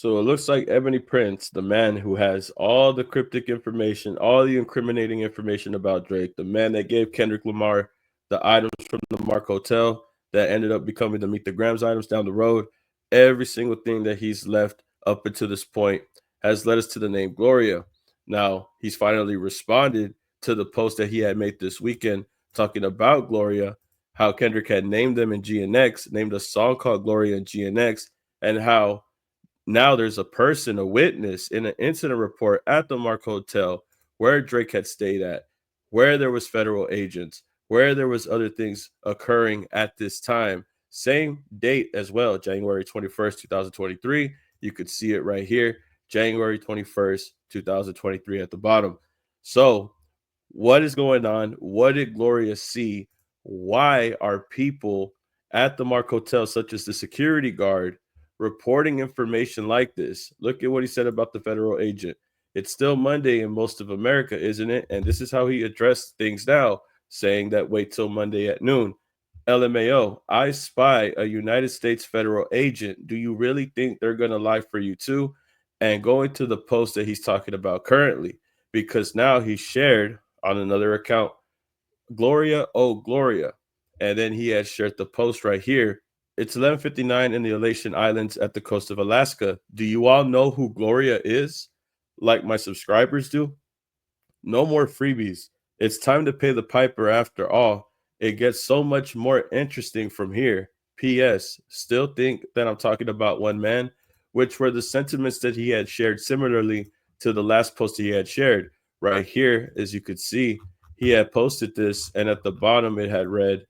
So it looks like Ebony Prince, the man who has all the cryptic information, all the incriminating information about Drake, the man that gave Kendrick Lamar the items from the Mark Hotel that ended up becoming the Meet the Grams items down the road, every single thing that he's left up until this point has led us to the name Gloria. Now, he's finally responded to the post that he had made this weekend talking about Gloria, how Kendrick had named them in GNX, named a song called Gloria in GNX, and how now there's a person, a witness in an incident report at the Mark Hotel where Drake had stayed at, where there was federal agents, where there was other things occurring at this time. Same date as well, January 21st, 2023. You could see it right here, January 21st, 2023 at the bottom. So what is going on? What did Gloria see? Why are people at the Mark Hotel, such as the security guard, reporting information like this? Look at what he said about the federal agent. It's still Monday in most of America, isn't it? And this is how he addressed things now, saying that wait till Monday at noon. LMAO, I spy a United States federal agent. Do you really think they're going to lie for you too? And going to the post that he's talking about currently, because now he shared on another account, Gloria, oh Gloria. And then he had shared the post right here. It's 11:59 in the Aleutian Islands at the coast of Alaska. Do you all know who Gloria is? Like my subscribers do? No more freebies. It's time to pay the piper after all. It gets so much more interesting from here. P.S. Still think that I'm talking about one man, which were the sentiments that he had shared similarly to the last post he had shared. Right here, as you could see, he had posted this, and at the bottom it had read,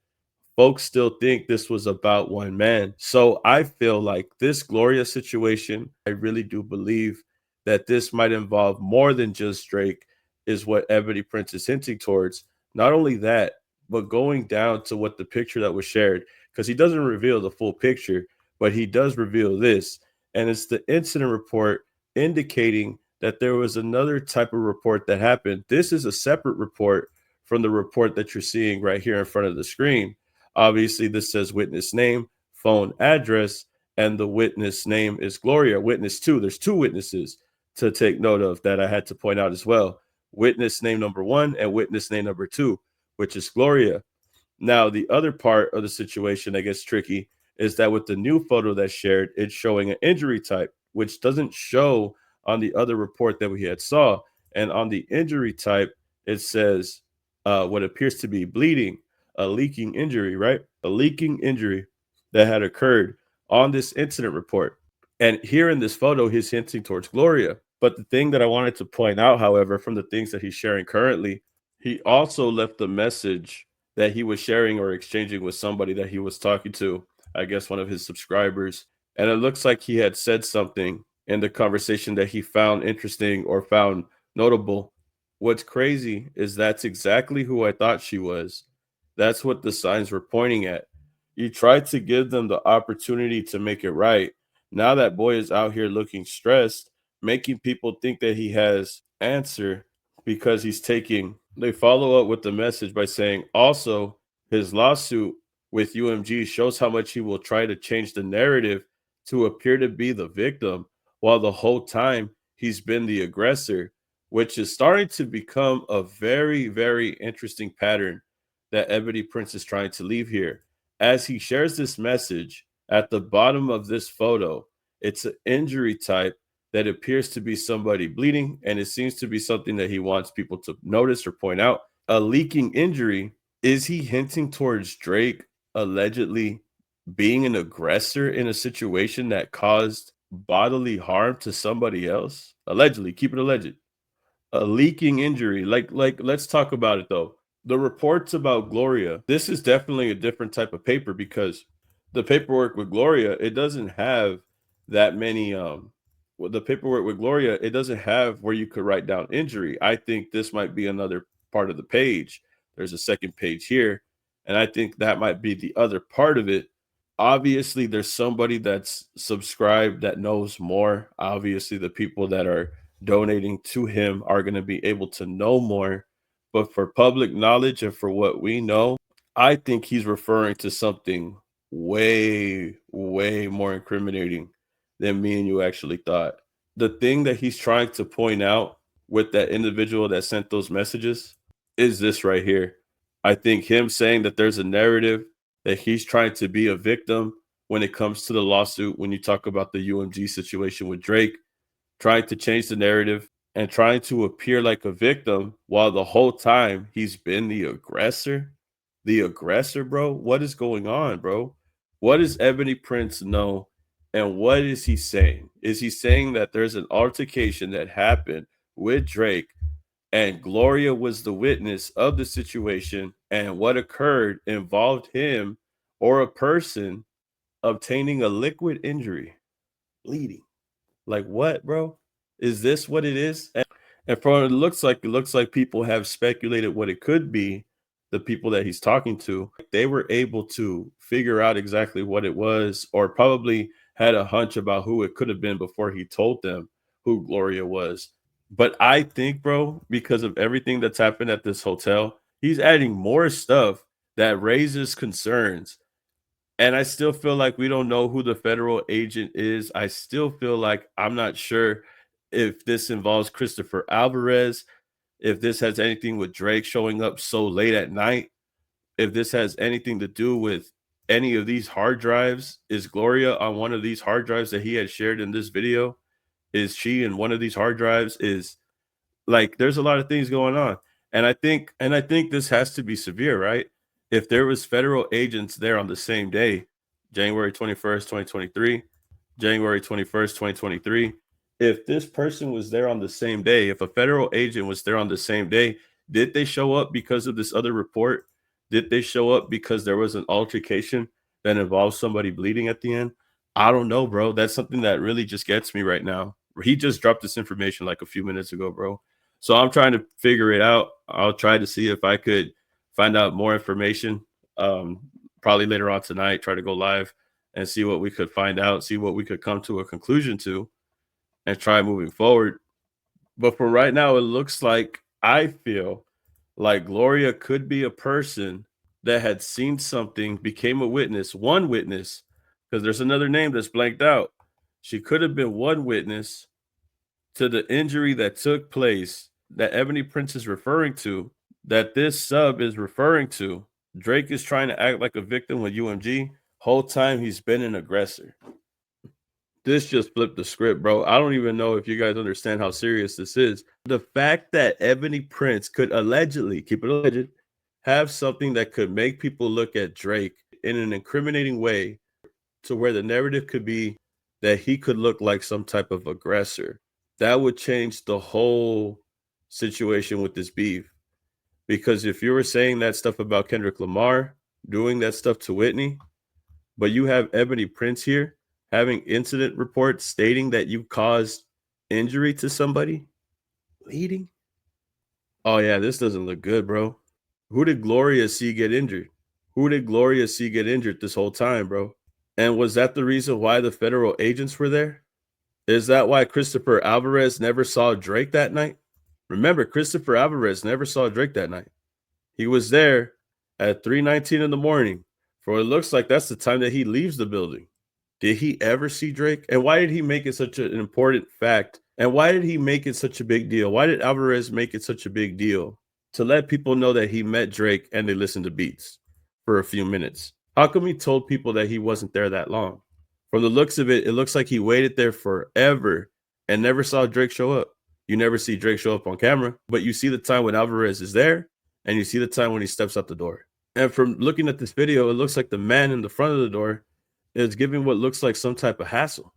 folks still think this was about one man. So I feel like this Gloria situation, I really do believe that this might involve more than just Drake, is what Ebony Prince is hinting towards. Not only that, but going down to what the picture that was shared, because he doesn't reveal the full picture, but he does reveal this. And it's the incident report indicating that there was another type of report that happened. This is a separate report from the report that you're seeing right here in front of the screen. Obviously, this says witness name, phone address, and the witness name is Gloria. Witness two, there's two witnesses to take note of that I had to point out as well. Witness name number one and witness name number two, which is Gloria. Now, the other part of the situation that gets tricky is that with the new photo that's shared, it's showing an injury type, which doesn't show on the other report that we had saw. And on the injury type, it says what appears to be bleeding, a leaking injury, right? A leaking injury that had occurred on this incident report. And here in this photo, he's hinting towards Gloria. But the thing that I wanted to point out, however, from the things that he's sharing currently, he also left a message that he was sharing or exchanging with somebody that he was talking to, I guess one of his subscribers. And it looks like he had said something in the conversation that he found interesting or found notable. What's crazy is that's exactly who I thought she was. That's what the signs were pointing at. You tried to give them the opportunity to make it right. Now that boy is out here looking stressed, making people think that he has answer because he's taking. They follow up with the message by saying, also, his lawsuit with UMG shows how much he will try to change the narrative to appear to be the victim, while the whole time he's been the aggressor, which is starting to become a very, very interesting pattern that Ebony Prince is trying to leave here. As he shares this message at the bottom of this photo, it's an injury type that appears to be somebody bleeding, and it seems to be something that he wants people to notice or point out. A leaking injury. Is he hinting towards Drake allegedly being an aggressor in a situation that caused bodily harm to somebody else? Allegedly, keep it alleged. A leaking injury. Like let's talk about it though. The reports about Gloria, this is definitely a different type of paper because the paperwork with Gloria, it doesn't have that many the paperwork with Gloria, it doesn't have where you could write down injury. I think this might be another part of the page. There's a second page here, and I think that might be the other part of it. Obviously, there's somebody that's subscribed that knows more. Obviously, the people that are donating to him are going to be able to know more. But for public knowledge and for what we know, I think he's referring to something way, way more incriminating than me and you actually thought. The thing that he's trying to point out with that individual that sent those messages is this right here. I think him saying that there's a narrative that he's trying to be a victim when it comes to the lawsuit, when you talk about the UMG situation with Drake, trying to change the narrative and trying to appear like a victim while the whole time he's been the aggressor. The aggressor, bro. What is going on, bro? What does Ebony Prince know? And what is he saying? Is he saying that there's an altercation that happened with Drake and Gloria was the witness of the situation, and what occurred involved him or a person obtaining a liquid injury, bleeding? Like what, bro? Is this what it is? And from what it looks like people have speculated what it could be. The people that he's talking to, they were able to figure out exactly what it was, or probably had a hunch about who it could have been before he told them who Gloria was. But I think, bro, because of everything that's happened at this hotel, he's adding more stuff that raises concerns. And I still feel like we don't know who the federal agent is. I still feel like I'm not sure if this involves Christopher Alvarez, if this has anything with Drake showing up so late at night, if this has anything to do with any of these hard drives. Is Gloria on one of these hard drives that he had shared in this video? Is she in one of these hard drives? Is like there's a lot of things going on. And I think this has to be severe, right? If there was federal agents there on the same day, January 21st, 2023, January 21st, 2023, if this person was there on the same day, if a federal agent was there on the same day, did they show up because of this other report? Did they show up because there was an altercation that involved somebody bleeding at the end? I don't know, bro. That's something that really just gets me right now. He just dropped this information like a few minutes ago, bro. So I'm trying to figure it out. I'll try to see if I could find out more information. Probably later on tonight, try to go live and see what we could find out, see what we could come to a conclusion to, and try moving forward. But for right now, it looks like I feel like Gloria could be a person that had seen something, became a witness, one witness, because there's another name that's blanked out. She could have been one witness to the injury that took place that Ebony Prince is referring to, that this sub is referring to. Drake is trying to act like a victim with UMG. Whole time he's been an aggressor. This just flipped the script, bro. I don't even know if you guys understand how serious this is. The fact that Ebony Prince could allegedly, keep it alleged, have something that could make people look at Drake in an incriminating way to where the narrative could be that he could look like some type of aggressor. That would change the whole situation with this beef. Because if you were saying that stuff about Kendrick Lamar, doing that stuff to Whitney, but you have Ebony Prince here having incident reports stating that you caused injury to somebody, bleeding. Oh yeah, this doesn't look good, bro. Who did Gloria see get injured? Who did Gloria see get injured this whole time, bro? And was that the reason why the federal agents were there? Is that why Christopher Alvarez never saw Drake that night? Remember, Christopher Alvarez never saw Drake that night. He was there at 3:19 in the morning. For it looks like that's the time that he leaves the building. Did he ever see Drake? And why did he make it such an important fact? And why did he make it such a big deal? Why did Alvarez make it such a big deal? To let people know that he met Drake and they listened to beats for a few minutes. How come he told people that he wasn't there that long? From the looks of it, it looks like he waited there forever and never saw Drake show up. You never see Drake show up on camera, but you see the time when Alvarez is there and you see the time when he steps out the door. And from looking at this video, it looks like the man in the front of the door is giving what looks like some type of hassle.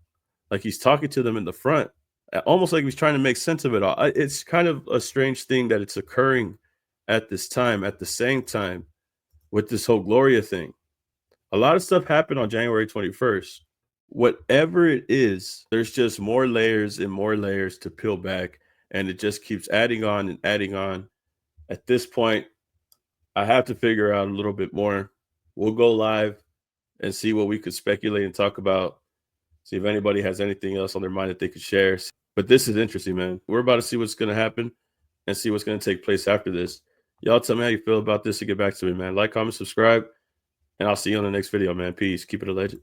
Like he's talking to them in the front, almost like he's trying to make sense of it all. It's kind of a strange thing that it's occurring at this time, at the same time with this whole Gloria thing. A lot of stuff happened on January 21st. Whatever it is, there's just more layers and more layers to peel back, and it just keeps adding on and adding on. At this point, I have to figure out a little bit more. We'll go live and see what we could speculate and talk about. See if anybody has anything else on their mind that they could share. But this is interesting, man. We're about to see what's going to happen and see what's going to take place after this. Y'all tell me how you feel about this and get back to me, man. Like, comment, subscribe, and I'll see you on the next video, man. Peace. Keep it alleged.